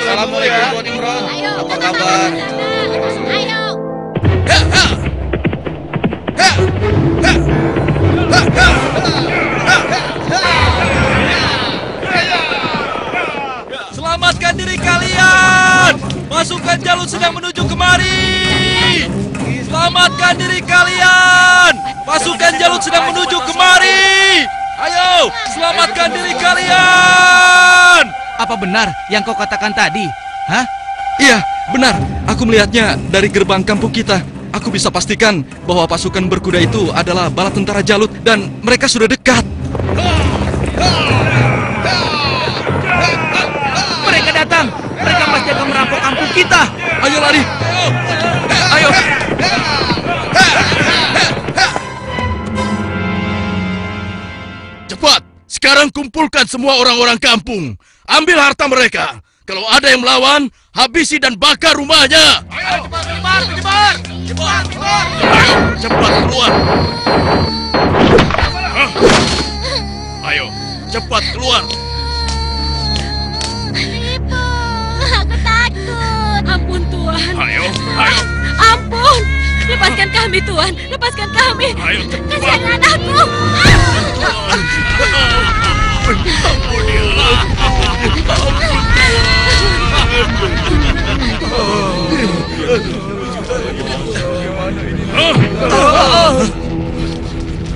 Assalamualaikum Tuan Imron. Apa kabar? Ayo. Selamatkan diri kalian! Pasukan Jalut sedang menuju kemari! Selamatkan diri kalian! Pasukan Jalut sedang menuju kemari! Ayo, selamatkan diri kalian! Apa benar yang kau katakan tadi? Hah? Iya, benar. Aku melihatnya dari gerbang kampung kita. Aku bisa pastikan bahwa pasukan berkuda itu adalah bala tentara Jalut dan mereka sudah dekat. Mereka datang! Mereka pasti akan merampok kampung kita! Ayo lari! Ayo! Cepat! Sekarang kumpulkan semua orang-orang kampung. Ambil harta mereka. Kalau ada yang melawan, habisi dan bakar rumahnya. Ayo, cepat, cepat! Ayo, cepat keluar. Ayo, cepat keluar. Ibu, aku takut. Ampun Tuan. Ayo. Ampun. Lepaskan kami Tuan. Lepaskan kami. Ayo, cepat. Kasihan anakku.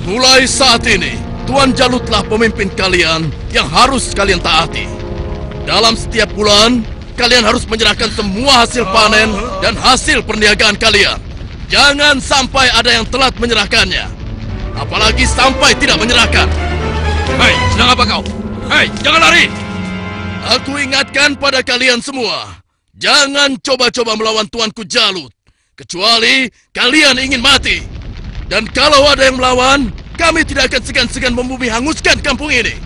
Mulai saat ini, Tuan Jalutlah pemimpin kalian yang harus kalian taati. Dalam setiap bulan, kalian harus menyerahkan semua hasil panen dan hasil perniagaan kalian. Jangan sampai ada yang telat menyerahkannya. Apalagi sampai tidak menyerahkan. Hei, sedang apa kau? Hei, jangan lari! Aku ingatkan pada kalian semua, jangan coba-coba melawan Tuanku Jalut, kecuali kalian ingin mati. Dan kalau ada yang melawan, kami tidak akan segan-segan membumi hanguskan kampung ini.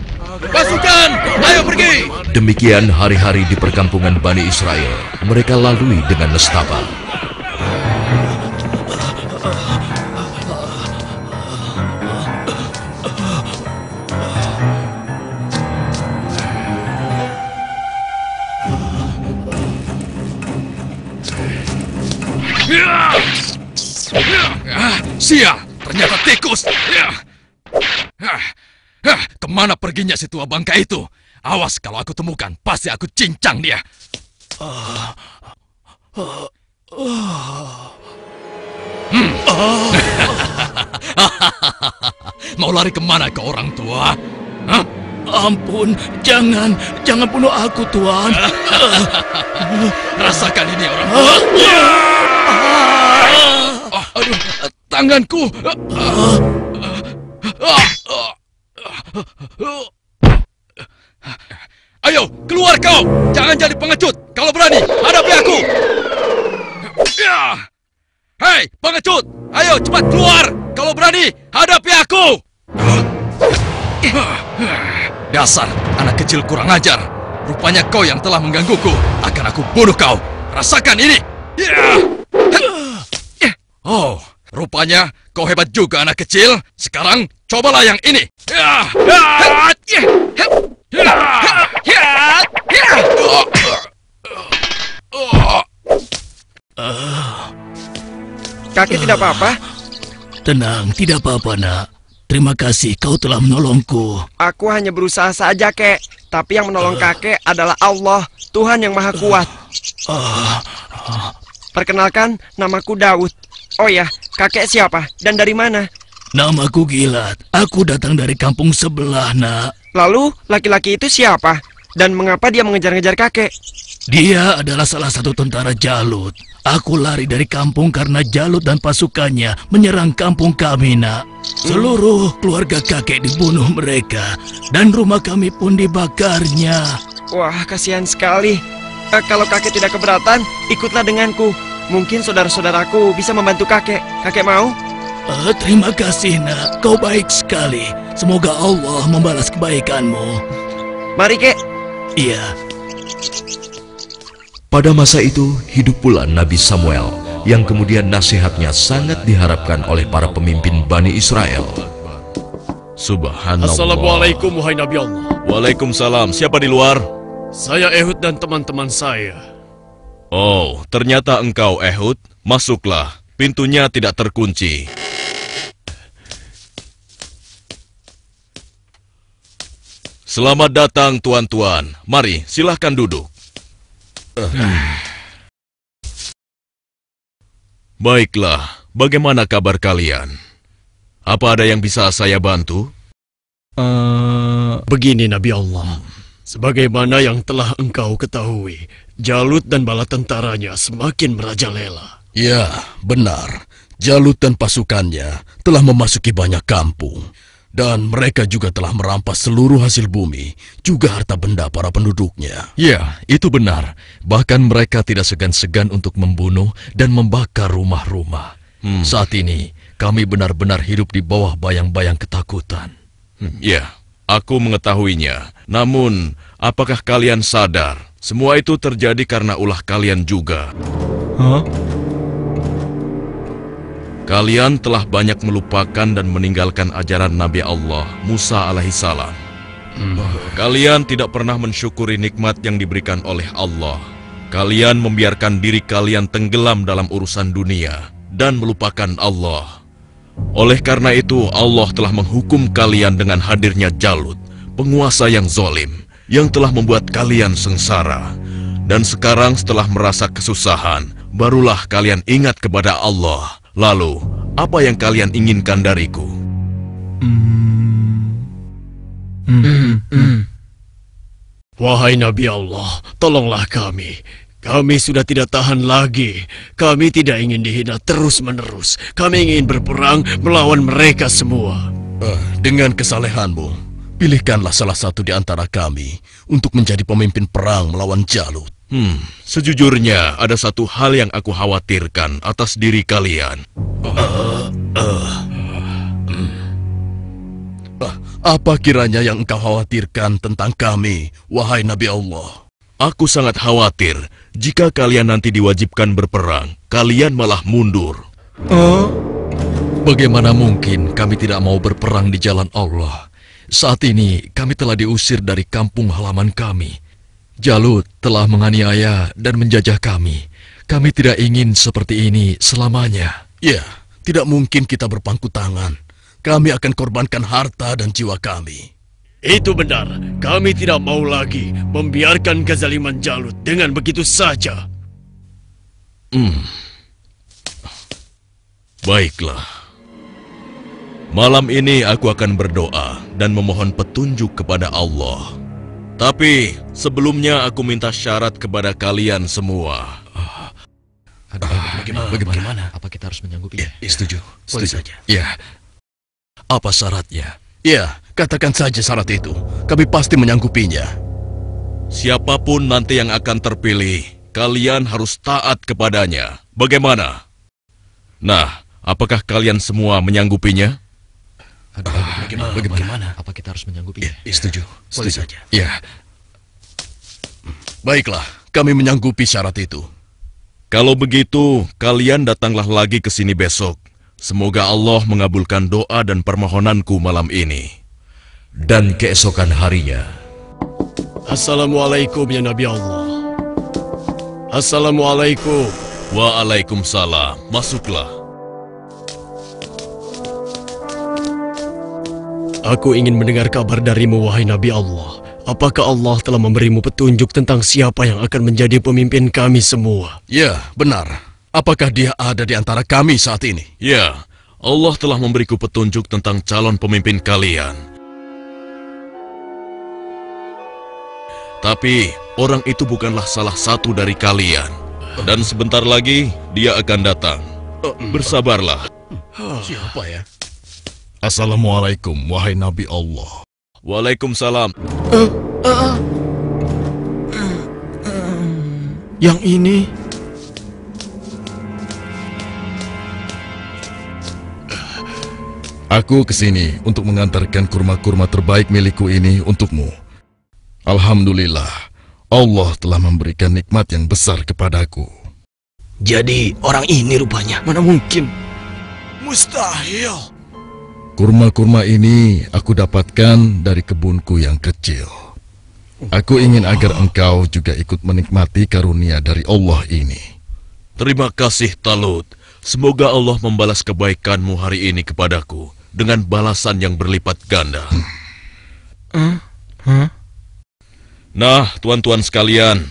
Pasukan, ayo pergi! Demikian hari-hari di perkampungan Bani Israel. Mereka lalui dengan nestapa. Sial, ternyata tikus. Kemana perginya si tua bangka itu? Awas kalau aku temukan, pasti aku cincang dia. Mau lari kemana ke orang tua? Hah? Ampun, jangan bunuh aku, Tuan. Rasakan ini orang tua. Aduh, tanganku. Ayo, keluar kau. Jangan jadi pengecut. Kalau berani, hadapi aku. Hei, pengecut. Ayo, cepat keluar. Kalau berani, hadapi aku. Dasar anak kecil kurang ajar. Rupanya kau yang telah menggangguku. Akan aku bunuh kau. Rasakan ini. Oh, rupanya kau hebat juga anak kecil. Sekarang cobalah yang ini. Kakek tidak apa-apa? Tenang, tidak apa-apa, nak. Terima kasih kau telah menolongku. Aku hanya berusaha saja, kek. Tapi yang menolong kakek adalah Allah, Tuhan yang Maha Kuat. Perkenalkan, namaku Daud. Oh ya, kakek siapa dan dari mana? Namaku Gilat. Aku datang dari kampung sebelah, nak. Lalu, laki-laki itu siapa? Dan mengapa dia mengejar-ngejar kakek? Dia adalah salah satu tentara Jalut. Aku lari dari kampung karena Jalut dan pasukannya menyerang kampung kami, nak. Seluruh keluarga kakek dibunuh mereka, dan rumah kami pun dibakarnya. Wah, kasihan sekali. Kalau kakek tidak keberatan, ikutlah denganku. Mungkin saudara-saudaraku bisa membantu kakek. Kakek mau? Terima kasih, nak. Kau baik sekali. Semoga Allah membalas kebaikanmu. Mari, kek. Iya. Pada masa itu, hidup pula Nabi Samuel, yang kemudian nasihatnya sangat diharapkan oleh para pemimpin Bani Israel. Subhanallah. Assalamualaikum wahai Nabi Allah. Waalaikumsalam. Siapa di luar? Saya Ehud dan teman-teman saya. Oh, ternyata engkau Ehud. Masuklah. Pintunya tidak terkunci. Selamat datang tuan-tuan. Mari, silahkan duduk. Baiklah, bagaimana kabar kalian? Apa ada yang bisa saya bantu? Begini Nabi Allah. Sebagaimana yang telah engkau ketahui, Jalut dan bala tentaranya semakin merajalela. Ya, benar. Jalut dan pasukannya telah memasuki banyak kampung. Dan mereka juga telah merampas seluruh hasil bumi, juga harta benda para penduduknya. Ya, itu benar. Bahkan mereka tidak segan-segan untuk membunuh dan membakar rumah-rumah. Saat ini, kami benar-benar hidup di bawah bayang-bayang ketakutan. Ya, aku mengetahuinya. Namun, apakah kalian sadar? Semua itu terjadi karena ulah kalian juga. Kalian telah banyak melupakan dan meninggalkan ajaran Nabi Allah, Musa alaihissalam. Kalian tidak pernah mensyukuri nikmat yang diberikan oleh Allah. Kalian membiarkan diri kalian tenggelam dalam urusan dunia dan melupakan Allah. Oleh karena itu, Allah telah menghukum kalian dengan hadirnya Jalut, penguasa yang zalim, yang telah membuat kalian sengsara. Dan sekarang setelah merasa kesusahan, barulah kalian ingat kepada Allah. Lalu, apa yang kalian inginkan dariku? Wahai Nabi Allah, tolonglah kami. Kami sudah tidak tahan lagi. Kami tidak ingin dihina terus-menerus. Kami ingin berperang melawan mereka semua. Dengan kesalehanmu, pilihkanlah salah satu di antara kami untuk menjadi pemimpin perang melawan Jalut. Sejujurnya, ada satu hal yang aku khawatirkan atas diri kalian. Apa kiranya yang engkau khawatirkan tentang kami, wahai Nabi Allah? Aku sangat khawatir jika kalian nanti diwajibkan berperang, kalian malah mundur. Bagaimana mungkin kami tidak mau berperang di jalan Allah? Saat ini kami telah diusir dari kampung halaman kami. Jalut telah menganiaya dan menjajah kami. Kami tidak ingin seperti ini selamanya. Ya, tidak mungkin kita berpangku tangan. Kami akan korbankan harta dan jiwa kami. Itu benar. Kami tidak mau lagi membiarkan kezaliman Jalut dengan begitu saja. Baiklah. Malam ini aku akan berdoa dan memohon petunjuk kepada Allah. Tapi sebelumnya aku minta syarat kepada kalian semua. Bagaimana? Apa kita harus menyanggupinya? Setuju. Boleh saja. Ya. Apa syaratnya? Ya, katakan saja syarat itu. Kami pasti menyanggupinya. Siapapun nanti yang akan terpilih, kalian harus taat kepadanya. Bagaimana? Nah, apakah kalian semua menyanggupinya? Bagaimana? Apa kita harus menyanggupinya? Setuju. Boleh saja. Ya. Baiklah, kami menyanggupi syarat itu. Kalau begitu, kalian datanglah lagi ke sini besok. Semoga Allah mengabulkan doa dan permohonanku malam ini. Dan keesokan harinya. Assalamualaikum ya Nabi Allah. Assalamualaikum. Waalaikumsalam. Masuklah. Aku ingin mendengar kabar darimu, wahai Nabi Allah. Apakah Allah telah memberimu petunjuk tentang siapa yang akan menjadi pemimpin kami semua? Ya, benar. Apakah dia ada di antara kami saat ini? Ya, Allah telah memberiku petunjuk tentang calon pemimpin kalian. Tapi, orang itu bukanlah salah satu dari kalian. Dan sebentar lagi, dia akan datang. Bersabarlah. Siapa ya? Assalamualaikum, wahai Nabi Allah. Waalaikumsalam. Yang ini... Aku kesini untuk mengantarkan kurma-kurma terbaik milikku ini untukmu. Alhamdulillah, Allah telah memberikan nikmat yang besar kepadaku. Jadi orang ini rupanya. Mana mungkin? Mustahil. Kurma-kurma ini aku dapatkan dari kebunku yang kecil. Aku ingin agar engkau juga ikut menikmati karunia dari Allah ini. Terima kasih Talut. Semoga Allah membalas kebaikanmu hari ini kepadaku dengan balasan yang berlipat ganda. Nah, tuan-tuan sekalian,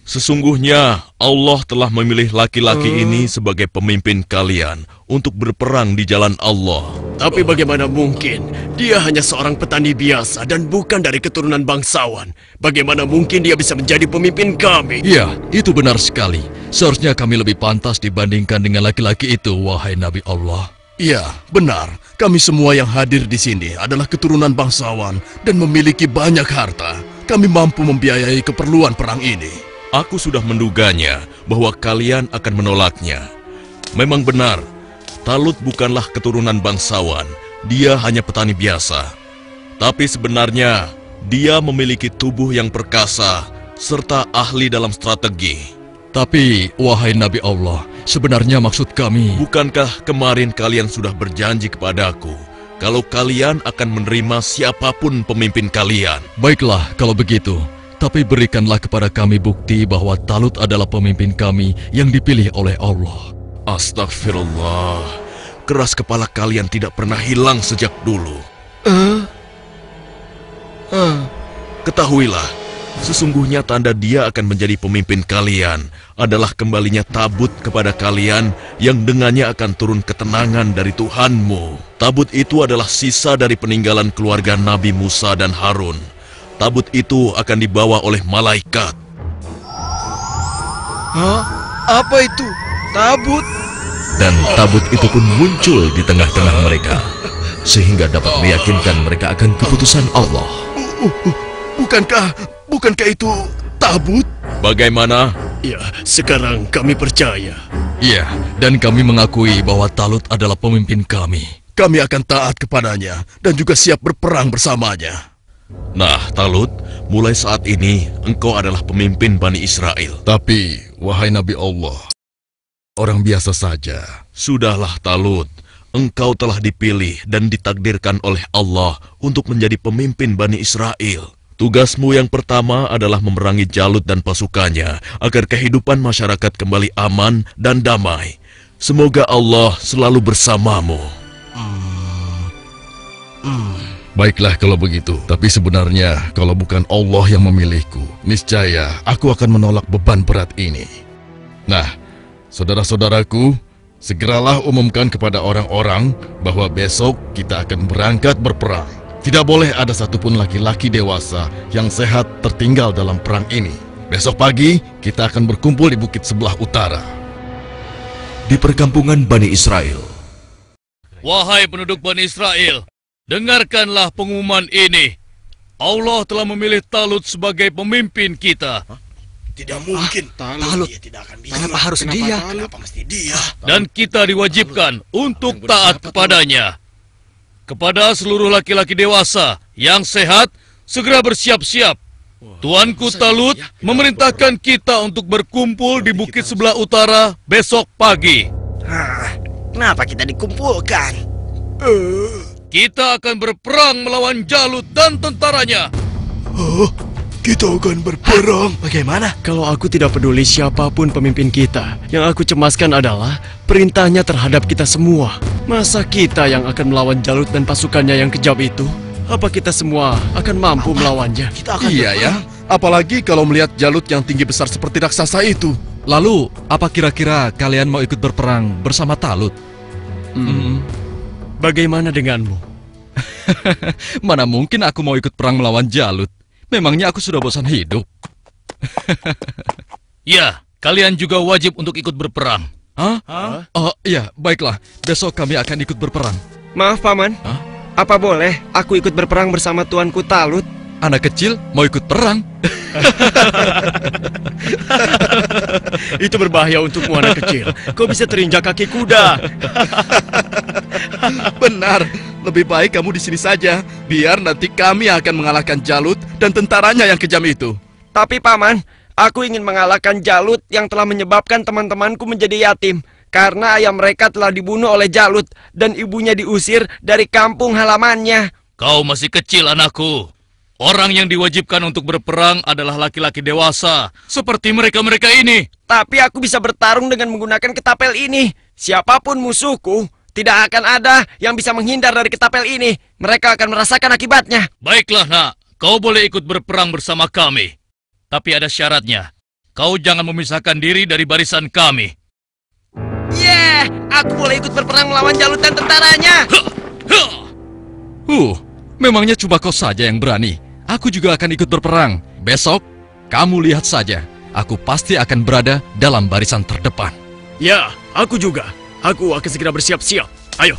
sesungguhnya Allah telah memilih laki-laki ini sebagai pemimpin kalian untuk berperang di jalan Allah. Tapi bagaimana mungkin? Dia hanya seorang petani biasa dan bukan dari keturunan bangsawan. Bagaimana mungkin dia bisa menjadi pemimpin kami? Ya, itu benar sekali. Seharusnya kami lebih pantas dibandingkan dengan laki-laki itu, wahai Nabi Allah. Iya, benar. Kami semua yang hadir di sini adalah keturunan bangsawan dan memiliki banyak harta. Kami mampu membiayai keperluan perang ini. Aku sudah menduganya bahwa kalian akan menolaknya. Memang benar, Talut bukanlah keturunan bangsawan. Dia hanya petani biasa. Tapi sebenarnya, dia memiliki tubuh yang perkasa serta ahli dalam strategi. Tapi, wahai Nabi Allah, sebenarnya maksud kami... Bukankah kemarin kalian sudah berjanji kepadaku kalau kalian akan menerima siapapun pemimpin kalian? Baiklah, kalau begitu. Tapi berikanlah kepada kami bukti bahwa Talut adalah pemimpin kami yang dipilih oleh Allah. Astagfirullah, keras kepala kalian tidak pernah hilang sejak dulu. Ketahuilah, sesungguhnya tanda dia akan menjadi pemimpin kalian adalah kembalinya tabut kepada kalian yang dengannya akan turun ketenangan dari Tuhanmu. Tabut itu adalah sisa dari peninggalan keluarga Nabi Musa dan Harun. Tabut itu akan dibawa oleh malaikat. Hah? Apa itu? Tabut? Dan tabut itu pun muncul di tengah-tengah mereka, sehingga dapat meyakinkan mereka akan keputusan Allah. Bukankah itu tabut? Bagaimana? Ya, sekarang kami percaya. Iya, dan kami mengakui bahwa Talut adalah pemimpin kami. Kami akan taat kepadanya dan juga siap berperang bersamanya. Nah, Talut, mulai saat ini engkau adalah pemimpin Bani Israel. Tapi, wahai Nabi Allah, orang biasa saja. Sudahlah, Talut. Engkau telah dipilih dan ditakdirkan oleh Allah untuk menjadi pemimpin Bani Israel. Tugasmu yang pertama adalah memerangi Jalut dan pasukannya agar kehidupan masyarakat kembali aman dan damai. Semoga Allah selalu bersamamu. Baiklah kalau begitu, tapi sebenarnya kalau bukan Allah yang memilihku, niscaya aku akan menolak beban berat ini. Nah, saudara-saudaraku, segeralah umumkan kepada orang-orang bahwa besok kita akan berangkat berperang. Tidak boleh ada satupun laki-laki dewasa yang sehat tertinggal dalam perang ini. Besok pagi, kita akan berkumpul di bukit sebelah utara. Di perkampungan Bani Israel. Wahai penduduk Bani Israel, dengarkanlah pengumuman ini. Allah telah memilih Talut sebagai pemimpin kita. Tidak mungkin. Talut. Dia tidak akan bisa. Kenapa harus dia? Kenapa mesti dia? Dan kita diwajibkan untuk taat kepadanya. Kepada seluruh laki-laki dewasa yang sehat, segera bersiap-siap. Tuanku Talut memerintahkan kita untuk berkumpul di bukit sebelah utara besok pagi. Kenapa kita dikumpulkan? Kita akan berperang melawan Jalut dan tentaranya. Kita akan berperang. Bagaimana? Kalau aku tidak peduli siapapun pemimpin kita, yang aku cemaskan adalah perintahnya terhadap kita semua. Masa kita yang akan melawan Jalut dan pasukannya yang kejam itu? Apa kita semua akan mampu melawannya? Kita akan Iya ya, apalagi kalau melihat Jalut yang tinggi besar seperti raksasa itu. Lalu, apa kira-kira kalian mau ikut berperang bersama Talut? Bagaimana denganmu? Mana mungkin aku mau ikut perang melawan Jalut? Memangnya aku sudah bosan hidup? Ya, kalian juga wajib untuk ikut berperang. Hah? Oh iya, baiklah. Besok kami akan ikut berperang. Maaf, Paman. Apa boleh aku ikut berperang bersama tuanku Talut? Anak kecil mau ikut perang? Itu berbahaya untukmu, anak kecil. Kau bisa terinjak kaki kuda. Benar, lebih baik kamu di sini saja. Biar nanti kami akan mengalahkan Jalut dan tentaranya yang kejam itu. Tapi Paman, aku ingin mengalahkan Jalut yang telah menyebabkan teman-temanku menjadi yatim. karena ayah mereka telah dibunuh oleh Jalut dan ibunya diusir dari kampung halamannya. Kau masih kecil, anakku. Orang yang diwajibkan untuk berperang adalah laki-laki dewasa, seperti mereka-mereka ini. Tapi aku bisa bertarung dengan menggunakan ketapel ini. Siapapun musuhku, tidak akan ada yang bisa menghindar dari ketapel ini. Mereka akan merasakan akibatnya. Baiklah, nak. Kau boleh ikut berperang bersama kami. Tapi ada syaratnya. Kau jangan memisahkan diri dari barisan kami. Aku boleh ikut berperang melawan Jalut dan tentaranya. Memangnya cuma kau saja yang berani. Aku juga akan ikut berperang. Besok, kamu lihat saja. Aku pasti akan berada dalam barisan terdepan. Ya, aku juga. Aku akan segera bersiap-siap. Ayo.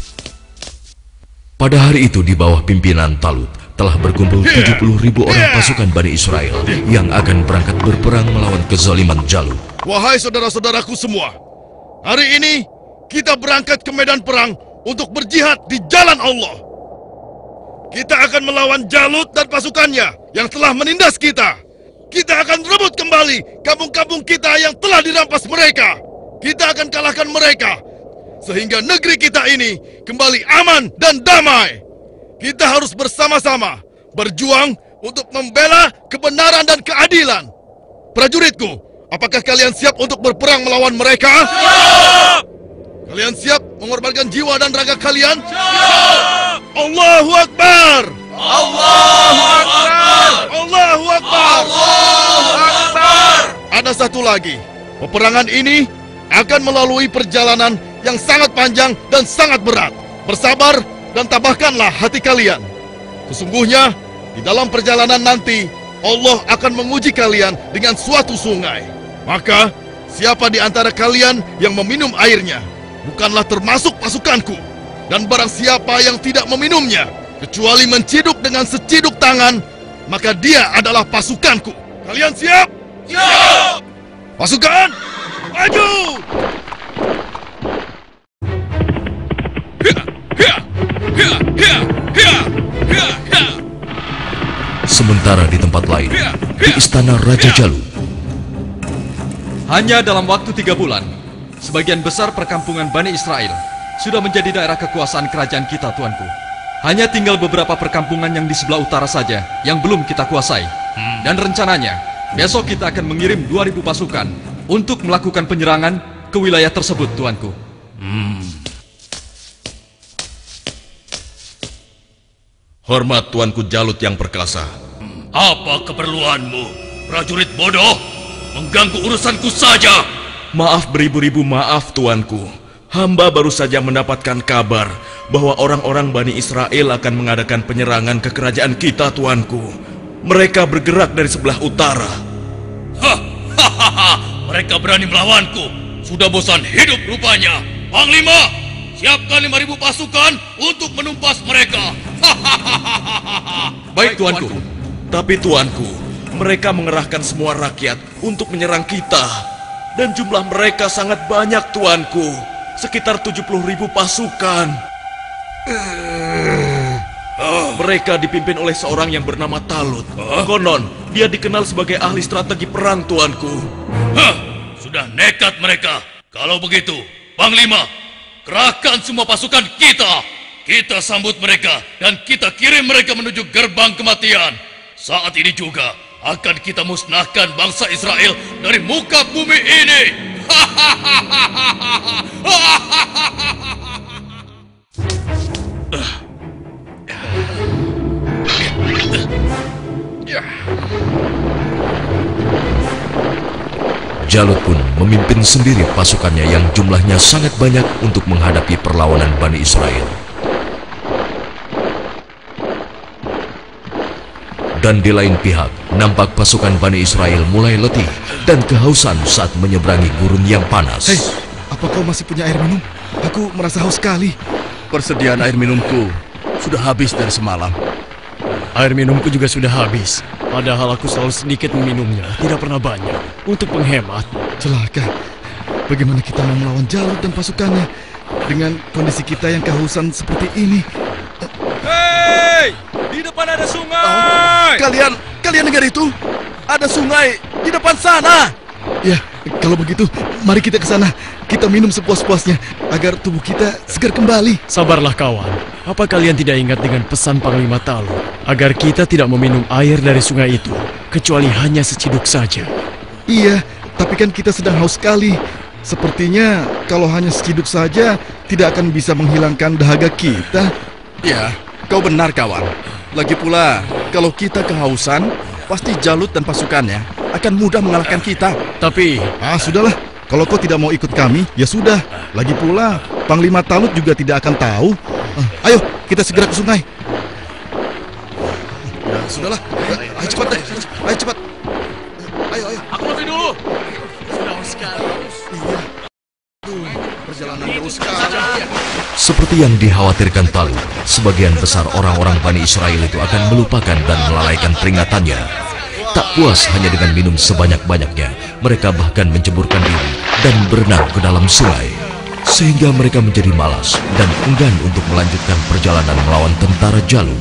Pada hari itu di bawah pimpinan Talut telah berkumpul 70.000 orang pasukan Bani Israel yang akan berangkat berperang melawan kezaliman Jalut. Wahai saudara-saudaraku semua, hari ini kita berangkat ke medan perang untuk berjihad di jalan Allah. Kita akan melawan Jalut dan pasukannya yang telah menindas kita. Kita akan rebut kembali kampung-kampung kita yang telah dirampas mereka. Kita akan kalahkan mereka, sehingga negeri kita ini kembali aman dan damai. Kita harus bersama-sama berjuang untuk membela kebenaran dan keadilan. Prajuritku, apakah kalian siap untuk berperang melawan mereka? Siap! Kalian siap mengorbankan jiwa dan raga kalian? Siap! Allahu Akbar! Allahu Akbar! Allahu Akbar! Allahu Akbar! Ada satu lagi. Peperangan ini akan melalui perjalanan yang sangat panjang dan sangat berat. Bersabar dan tabahkanlah hati kalian. Sesungguhnya, di dalam perjalanan nanti, Allah akan menguji kalian dengan suatu sungai. Maka, siapa di antara kalian yang meminum airnya, bukanlah termasuk pasukanku. Dan barang siapa yang tidak meminumnya, kecuali menciduk dengan seciduk tangan, maka dia adalah pasukanku. Kalian siap? Siap! Pasukan, maju! Sementara di tempat lain, di istana Raja Jalut. Hanya dalam waktu 3 bulan, sebagian besar perkampungan Bani Israel sudah menjadi daerah kekuasaan kerajaan kita, tuanku. Hanya tinggal beberapa perkampungan yang di sebelah utara saja yang belum kita kuasai. Dan rencananya, besok kita akan mengirim 2.000 pasukan untuk melakukan penyerangan ke wilayah tersebut, tuanku. Hormat Tuanku Jalut yang perkasa. Apa keperluanmu, prajurit bodoh? Mengganggu urusanku saja. Maaf beribu-ribu maaf, Tuanku. Hamba baru saja mendapatkan kabar bahwa orang-orang Bani Israel akan mengadakan penyerangan ke kerajaan kita, Tuanku. Mereka bergerak dari sebelah utara. Mereka berani melawanku. Sudah bosan hidup rupanya. Panglima, siapkan 5.000 pasukan untuk menumpas mereka. Baik, Tuanku. Tapi, Tuanku, mereka mengerahkan semua rakyat untuk menyerang kita. Dan jumlah mereka sangat banyak, Tuanku. Sekitar 70.000 pasukan. Mereka dipimpin oleh seorang yang bernama Talut. Konon, dia dikenal sebagai ahli strategi perang, Tuanku. Sudah nekat mereka. Kalau begitu, Panglima, kerahkan semua pasukan kita. Kita sambut mereka dan kita kirim mereka menuju gerbang kematian. Saat ini juga akan kita musnahkan bangsa Israel dari muka bumi ini. Jalut pun memimpin sendiri pasukannya yang jumlahnya sangat banyak untuk menghadapi perlawanan Bani Israel. Dan di lain pihak, nampak pasukan Bani Israel mulai letih dan kehausan saat menyeberangi gurun yang panas. Hei, apa kau masih punya air minum? Aku merasa haus sekali. Persediaan air minumku sudah habis dari semalam. Air minumku juga sudah habis. Padahal aku selalu sedikit meminumnya, tidak pernah banyak. Untuk menghemat. Celaka. Bagaimana kita mau melawan Jalut dan pasukannya dengan kondisi kita yang kehausan seperti ini? Hei! Di depan ada sungai! Kalian dengar itu? Ada sungai di depan sana. Ya, kalau begitu, mari kita ke sana. kita minum sepuas-puasnya agar tubuh kita segar kembali. Sabarlah kawan. Apa kalian tidak ingat dengan pesan Panglima Talut agar kita tidak meminum air dari sungai itu kecuali hanya seciduk saja? Iya, tapi kan kita sedang haus sekali. Sepertinya kalau hanya seciduk saja tidak akan bisa menghilangkan dahaga kita. Ya, kau benar kawan. Lagi pula, kalau kita kehausan, pasti Jalut dan pasukannya akan mudah mengalahkan kita. Tapi, sudahlah. Kalau kau tidak mau ikut kami, ya sudah. Lagi pula, Panglima Talut juga tidak akan tahu. Ayo, kita segera ke sungai. Ya, sudahlah. Ayo cepat deh. Ayo cepat. Ayo. Aku lebih dulu. Sudah sekali. Iya. Perjalanan jauh sekali. Seperti yang dikhawatirkan Talut, sebagian besar orang-orang Bani Israel itu akan melupakan dan melalaikan peringatannya. Tak puas hanya dengan minum sebanyak-banyaknya, mereka bahkan menceburkan diri dan berenang ke dalam sungai. Sehingga mereka menjadi malas dan enggan untuk melanjutkan perjalanan melawan tentara Jalut.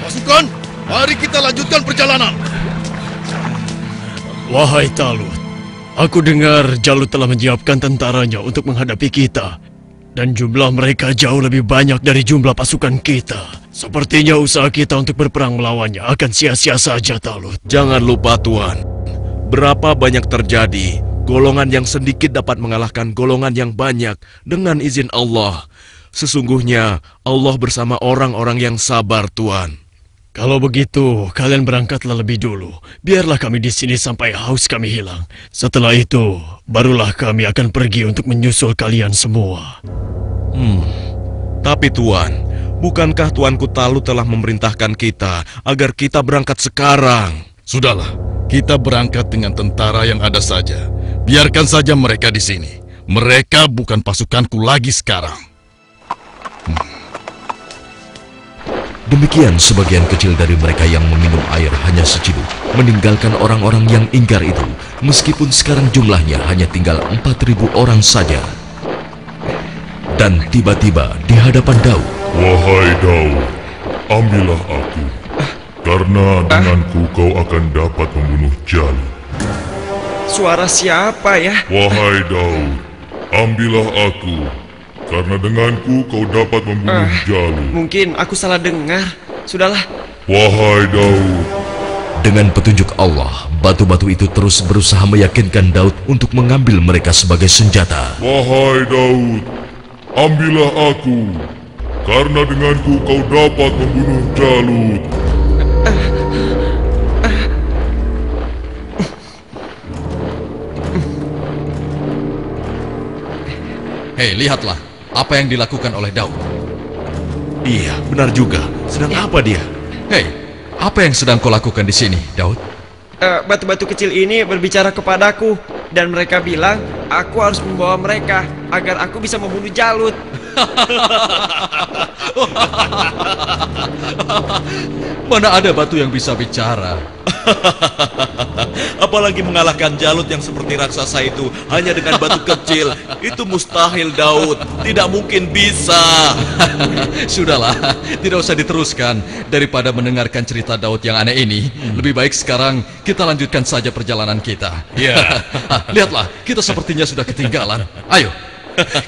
Pasukan, mari kita lanjutkan perjalanan. Wahai Talut, aku dengar Jalut telah menyiapkan tentaranya untuk menghadapi kita. Dan jumlah mereka jauh lebih banyak dari jumlah pasukan kita. Sepertinya usaha kita untuk berperang melawannya akan sia-sia saja, Talut. Jangan lupa, Tuan. Berapa banyak terjadi, golongan yang sedikit dapat mengalahkan golongan yang banyak dengan izin Allah. Sesungguhnya Allah bersama orang-orang yang sabar, Tuan. Kalau begitu, kalian berangkatlah lebih dulu. Biarlah kami di sini sampai haus kami hilang. Setelah itu, barulah kami akan pergi untuk menyusul kalian semua. Tapi Tuan, bukankah Tuanku Talut telah memerintahkan kita agar kita berangkat sekarang? Sudahlah, kita berangkat dengan tentara yang ada saja. Biarkan saja mereka di sini. Mereka bukan pasukanku lagi sekarang. Demikian sebagian kecil dari mereka yang meminum air hanya seciduk, meninggalkan orang-orang yang ingkar itu, meskipun sekarang jumlahnya hanya tinggal 4.000 orang saja. Dan tiba-tiba di hadapan Daud. Wahai Daud, ambillah aku, karena denganku kau akan dapat membunuh Jalut. Suara siapa ya? Wahai Daud, ambillah aku, karena denganku kau dapat membunuh Jalut. Mungkin aku salah dengar. Sudahlah. Wahai Daud. Dengan petunjuk Allah, batu-batu itu terus berusaha meyakinkan Daud untuk mengambil mereka sebagai senjata. Wahai Daud, ambillah aku, karena denganku kau dapat membunuh Jalut. Hei, lihatlah apa yang dilakukan oleh Daud. Iya, benar juga. Sedang apa dia? Hei, apa yang sedang kau lakukan di sini, Daud? Batu-batu kecil ini berbicara kepadaku, dan mereka bilang aku harus membawa mereka agar aku bisa membunuh Jalut. Mana ada batu yang bisa bicara? Apalagi mengalahkan Jalut yang seperti raksasa itu hanya dengan batu kecil. Itu mustahil, Daud. Tidak mungkin bisa. Sudahlah, tidak usah diteruskan. Daripada mendengarkan cerita Daud yang aneh ini, lebih baik sekarang kita lanjutkan saja perjalanan kita. Ya. Lihatlah, kita sepertinya sudah ketinggalan. Ayo,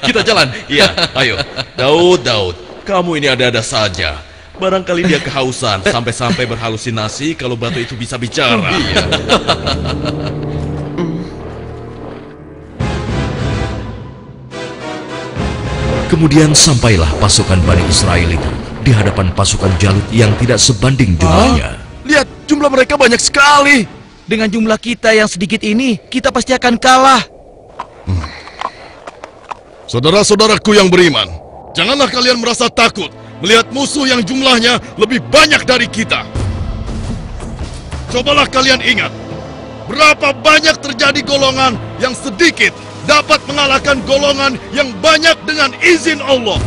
kita jalan. Ya, ayo. Daud, kamu ini ada-ada saja. Barangkali dia kehausan sampai-sampai berhalusinasi kalau batu itu bisa bicara. Iya. Kemudian sampailah pasukan Bani Israel itu di hadapan pasukan Jalut yang tidak sebanding jumlahnya. Lihat, jumlah mereka banyak sekali. Dengan jumlah kita yang sedikit ini, kita pasti akan kalah. Saudara-saudaraku yang beriman, janganlah kalian merasa takut melihat musuh yang jumlahnya lebih banyak dari kita. Cobalah kalian ingat, berapa banyak terjadi golongan yang sedikit dapat mengalahkan golongan yang banyak dengan izin Allah.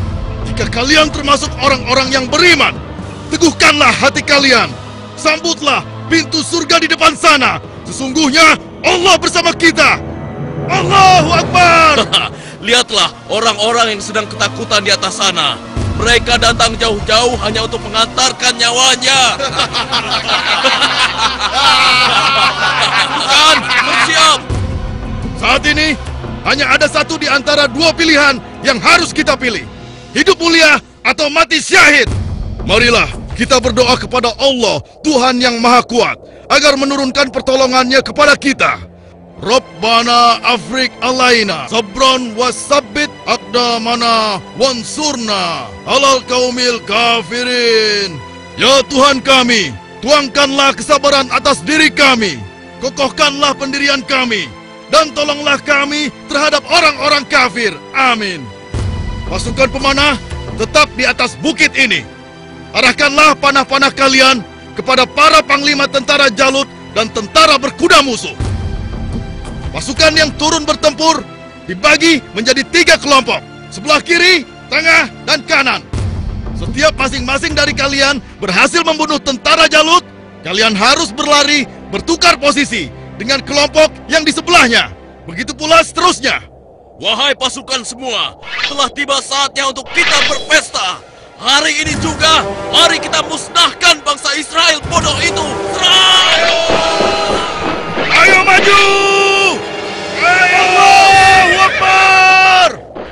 Jika kalian termasuk orang-orang yang beriman, teguhkanlah hati kalian. Sambutlah pintu surga di depan sana. Sesungguhnya Allah bersama kita. Allahu Akbar. Lihatlah orang-orang yang sedang ketakutan di atas sana. Mereka datang jauh-jauh hanya untuk mengantarkan nyawanya. Pasukan, bersiap! Saat ini, hanya ada satu di antara dua pilihan yang harus kita pilih. Hidup mulia atau mati syahid. Marilah kita berdoa kepada Allah, Tuhan yang Maha Kuat, agar menurunkan pertolongannya kepada kita. Rabbana afrik alaina sabron wasabbit aqdamana wansurna alal kaumil kafirin. Ya Tuhan kami, tuangkanlah kesabaran atas diri kami, kokohkanlah pendirian kami, dan tolonglah kami terhadap orang-orang kafir. Amin. Pasukan pemanah tetap di atas bukit ini. Arahkanlah panah-panah kalian kepada para panglima tentara Jalut dan tentara berkuda musuh. Pasukan yang turun bertempur dibagi menjadi 3 kelompok, sebelah kiri, tengah, dan kanan. Setiap masing-masing dari kalian berhasil membunuh tentara Jalut, kalian harus berlari bertukar posisi dengan kelompok yang di sebelahnya. Begitu pula seterusnya. Wahai pasukan semua, telah tiba saatnya untuk kita berpesta. Hari ini juga, mari kita musnahkan bangsa Israel bodoh itu. Serang! Ayo maju! Allahu Akbar!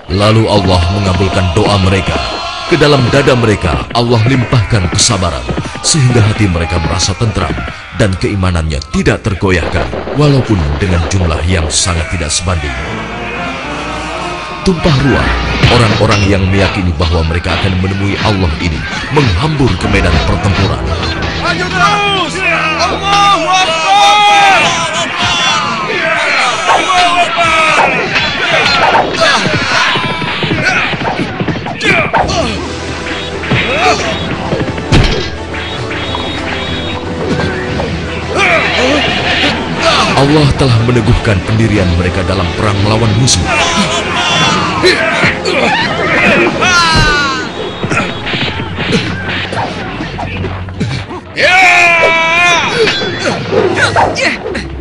Lalu Allah mengabulkan doa mereka. Ke dalam dada mereka Allah limpahkan kesabaran, sehingga hati mereka merasa tentram dan keimanannya tidak tergoyahkan, walaupun dengan jumlah yang sangat tidak sebanding. Tumpah ruah, orang-orang yang meyakini bahwa mereka akan menemui Allah ini menghambur ke medan pertempuran. Maju terus! Allahu Akbar! Allahu Akbar! Allah telah meneguhkan pendirian mereka dalam perang melawan musuh.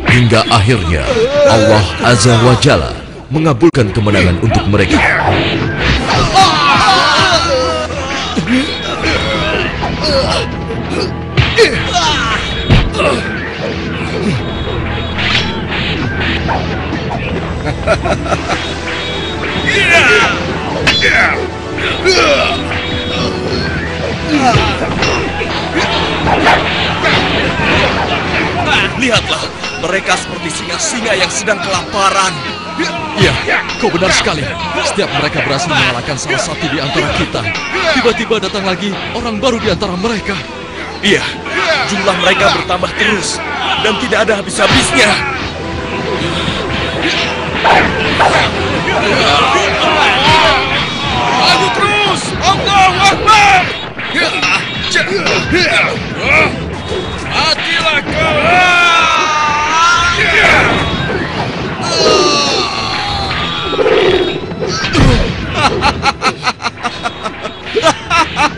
Hingga akhirnya Allah Azza wa Jalla mengabulkan kemenangan untuk mereka. Lihatlah, mereka seperti singa-singa yang sedang kelaparan. Iya, kau benar sekali. Setiap mereka berhasil mengalahkan salah satu di antara kita, tiba-tiba datang lagi orang baru di antara mereka. Iya, jumlah mereka bertambah terus dan tidak ada habis-habisnya. Maju terus! Allahu Akbar! Matilah kau!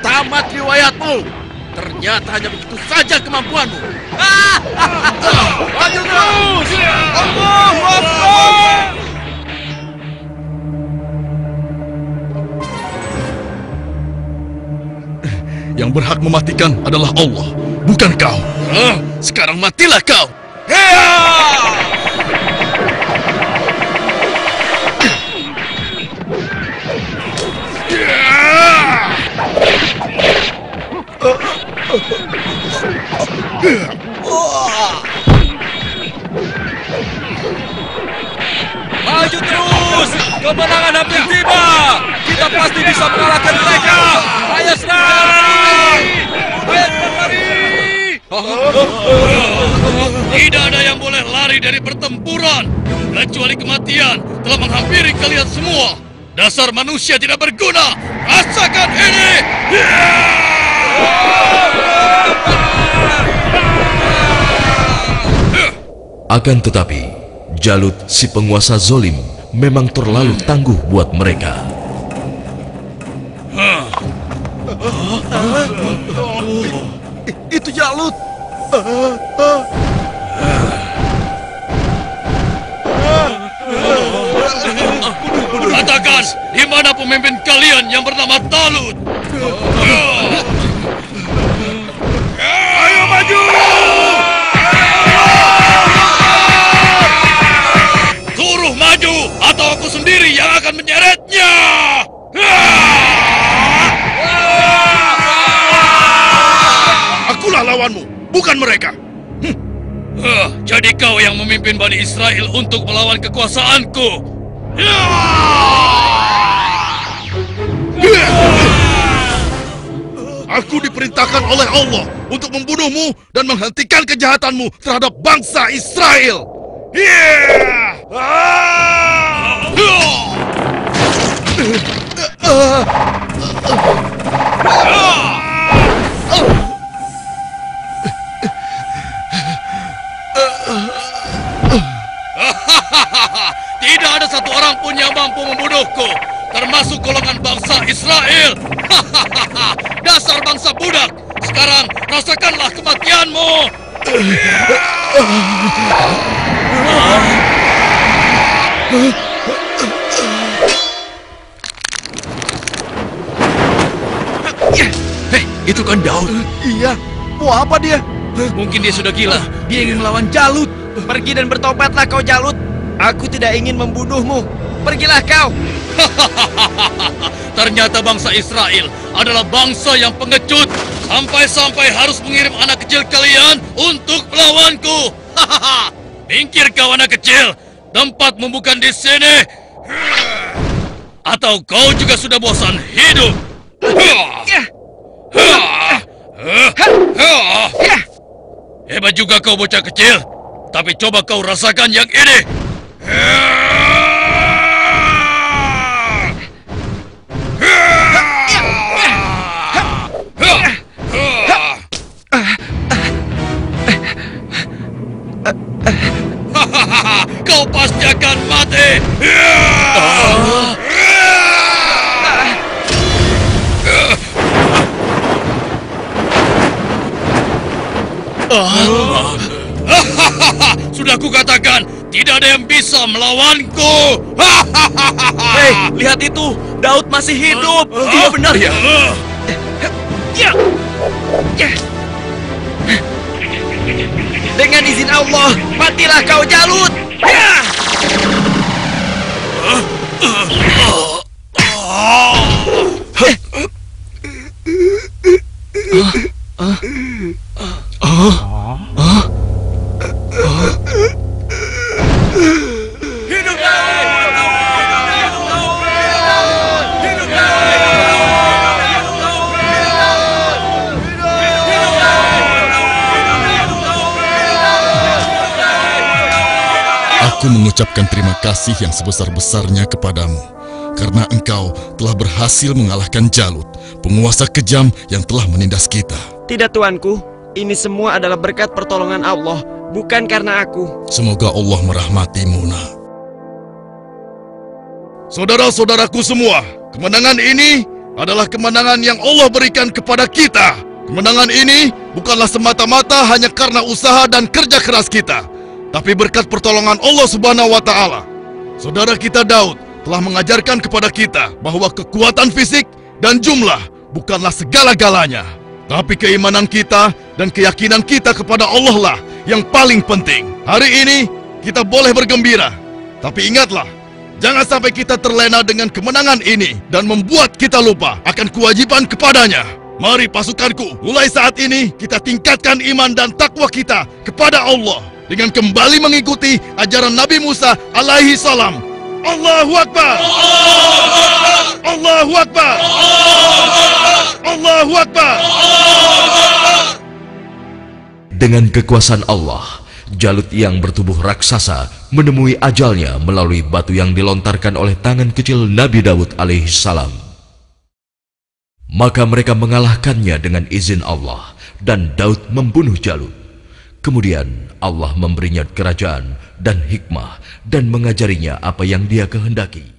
Tamat riwayatmu. Ternyata hanya begitu saja kemampuanmu. Maju terus! Allahu Akbar! Yang berhak mematikan adalah Allah, bukan kau. Sekarang matilah kau. Maju terus! Kemenangan hampir tiba! Kita pasti bisa mengalahkan mereka! Ayo serang! Ayo berlari! Tidak ada yang boleh lari dari pertempuran, kecuali kematian telah menghampiri kalian semua. Dasar manusia tidak berguna. Rasakan ini! Akan tetapi, Jalut si penguasa zolim memang terlalu tangguh buat mereka. Itu Jalut. Katakan, di mana pemimpin kalian yang bernama Talut? Ayo maju! Suruh maju atau aku sendiri yang akan menyeretnya! Akulah lawanmu, bukan mereka. Jadi kau yang memimpin Bani Israel untuk melawan kekuasaanku. Aku diperintahkan oleh Allah untuk membunuhmu dan menghentikan kejahatanmu terhadap bangsa Israel. Tidak ada satu orang pun yang mampu membunuhku, termasuk golongan bangsa Israel. Dasar bangsa budak. Sekarang rasakanlah kematianmu. Hei, itu kan Daud. Iya, mau apa dia? Mungkin dia sudah gila. Dia ingin melawan Jalut. Pergi dan bertobatlah kau, Jalut. Aku tidak ingin membunuhmu. Pergilah kau. Ternyata bangsa Israel adalah bangsa yang pengecut. Sampai-sampai harus mengirim anak kecil kalian untuk melawanku. Minggir kau anak kecil. Tempatmu bukan di sini. Atau kau juga sudah bosan hidup? Hebat juga kau bocah kecil. Tapi coba kau rasakan yang ini. Kau pasti akan mati. Sudah kukatakan, tidak ada yang bisa melawanku. Hei, lihat itu. Daud masih hidup. Iya benar ya. Dengan izin Allah, matilah kau, Jalut. Aku mengucapkan terima kasih yang sebesar-besarnya kepadamu, karena engkau telah berhasil mengalahkan Jalut, penguasa kejam yang telah menindas kita. Tidak, tuanku. Ini semua adalah berkat pertolongan Allah, bukan karena aku. Semoga Allah merahmatimu, nak. Saudara-saudaraku semua, kemenangan ini adalah kemenangan yang Allah berikan kepada kita. Kemenangan ini bukanlah semata-mata hanya karena usaha dan kerja keras kita, tapi berkat pertolongan Allah Subhanahu wa Ta'ala. Saudara kita Daud telah mengajarkan kepada kita bahwa kekuatan fisik dan jumlah bukanlah segala-galanya, tapi keimanan kita dan keyakinan kita kepada Allah lah yang paling penting. Hari ini kita boleh bergembira, tapi ingatlah, jangan sampai kita terlena dengan kemenangan ini dan membuat kita lupa akan kewajiban kepadanya. Mari pasukanku, mulai saat ini kita tingkatkan iman dan takwa kita kepada Allah dengan kembali mengikuti ajaran Nabi Musa alaihi salam. Allahu Akbar! Allahu Akbar! Allahu Akbar! Dengan kekuasaan Allah, Jalut yang bertubuh raksasa menemui ajalnya melalui batu yang dilontarkan oleh tangan kecil Nabi Daud alaihi salam. Maka mereka mengalahkannya dengan izin Allah, dan Daud membunuh Jalut. Kemudian Allah memberinya kerajaan dan hikmah dan mengajarinya apa yang Dia kehendaki.